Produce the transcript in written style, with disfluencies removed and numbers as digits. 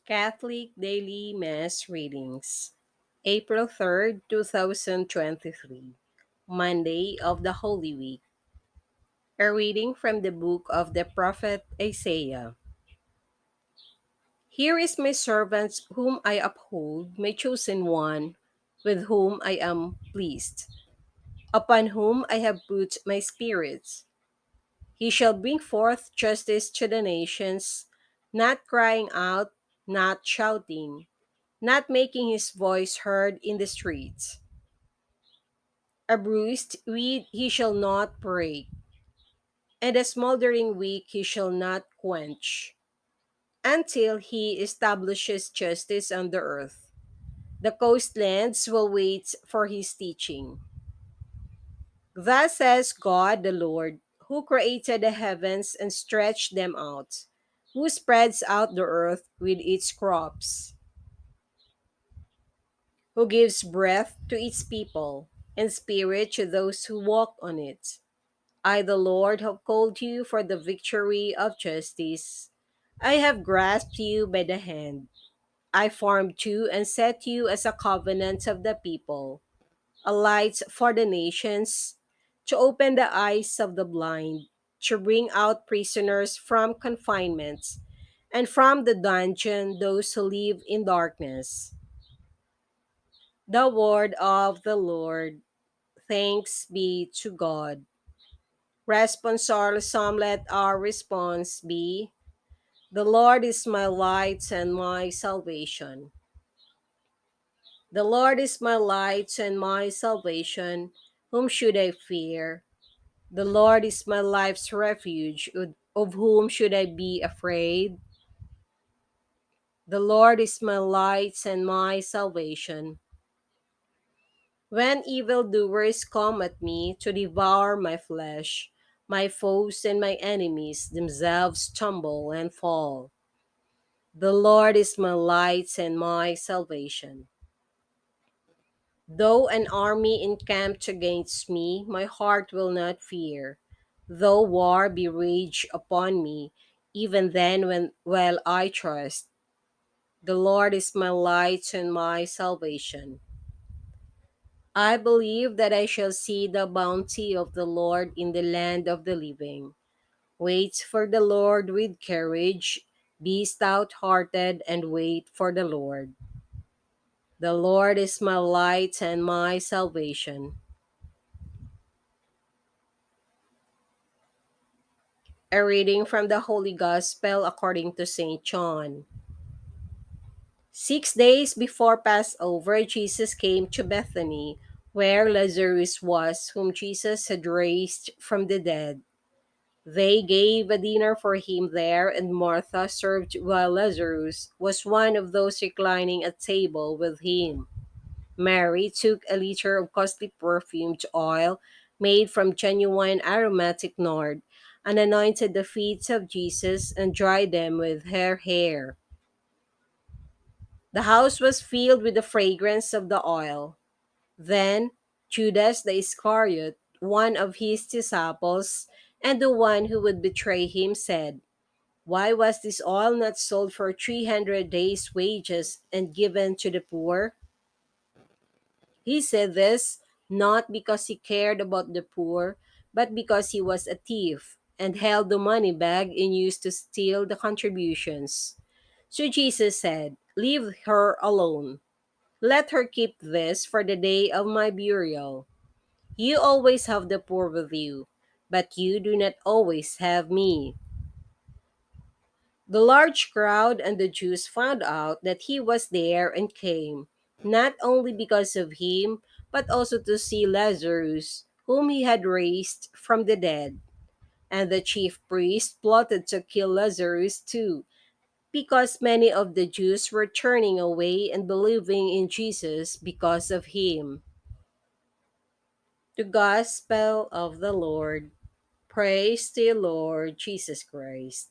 Catholic Daily Mass Readings, April 3rd, 2023, Monday of the Holy Week. A reading from the book of the prophet Isaiah. Here is my servant whom I uphold, my chosen one, with whom I am pleased, upon whom I have put my spirit. He shall bring forth justice to the nations, not crying out, not shouting, not making his voice heard in the streets. A bruised reed he shall not break, and a smoldering wick he shall not quench, until he establishes justice on the earth. The coastlands will wait for his teaching. Thus says God the Lord, who created the heavens and stretched them out, who spreads out the earth with its crops, who gives breath to its people, and spirit to those who walk on it. I, the Lord, have called you for the victory of justice. I have grasped you by the hand. I formed you and set you as a covenant of the people, a light for the nations, to open the eyes of the blind, to bring out prisoners from confinement, and from the dungeon those who live in darkness. The word of the Lord. Thanks be to God. Responsorial Psalm, let our response be, the Lord is my light and my salvation. The Lord is my light and my salvation. Whom should I fear? The Lord is my life's refuge. Of whom should I be afraid? The Lord is my light and my salvation. When evildoers come at me to devour my flesh, my foes and my enemies themselves stumble and fall. The Lord is my light and my salvation. Though an army encamp against me, my heart will not fear. Though war be raged upon me, even then while I trust, the Lord is my light and my salvation. I believe that I shall see the bounty of the Lord in the land of the living. Wait for the Lord with courage, be stout hearted, and wait for the Lord. The Lord is my light and my salvation. A reading from the Holy Gospel according to St. John. 6 days before Passover, Jesus came to Bethany, where Lazarus was, whom Jesus had raised from the dead. They gave a dinner for him there, and Martha served while Lazarus was one of those reclining at table with him. Mary took a liter of costly perfumed oil made from genuine aromatic nard and anointed the feet of Jesus and dried them with her hair. The house was filled with the fragrance of the oil. Then Judas the Iscariot, one of his disciples, and the one who would betray him, said, "Why was this oil not sold for 300 days' wages and given to the poor?" He said this not because he cared about the poor, but because he was a thief and held the money bag and used to steal the contributions. So Jesus said, "Leave her alone. Let her keep this for the day of my burial. You always have the poor with you, but you do not always have me." The large crowd and the Jews found out that he was there and came, not only because of him, but also to see Lazarus, whom he had raised from the dead. And the chief priests plotted to kill Lazarus too, because many of the Jews were turning away and believing in Jesus because of him. The Gospel of the Lord. Praise to you, Lord Jesus Christ.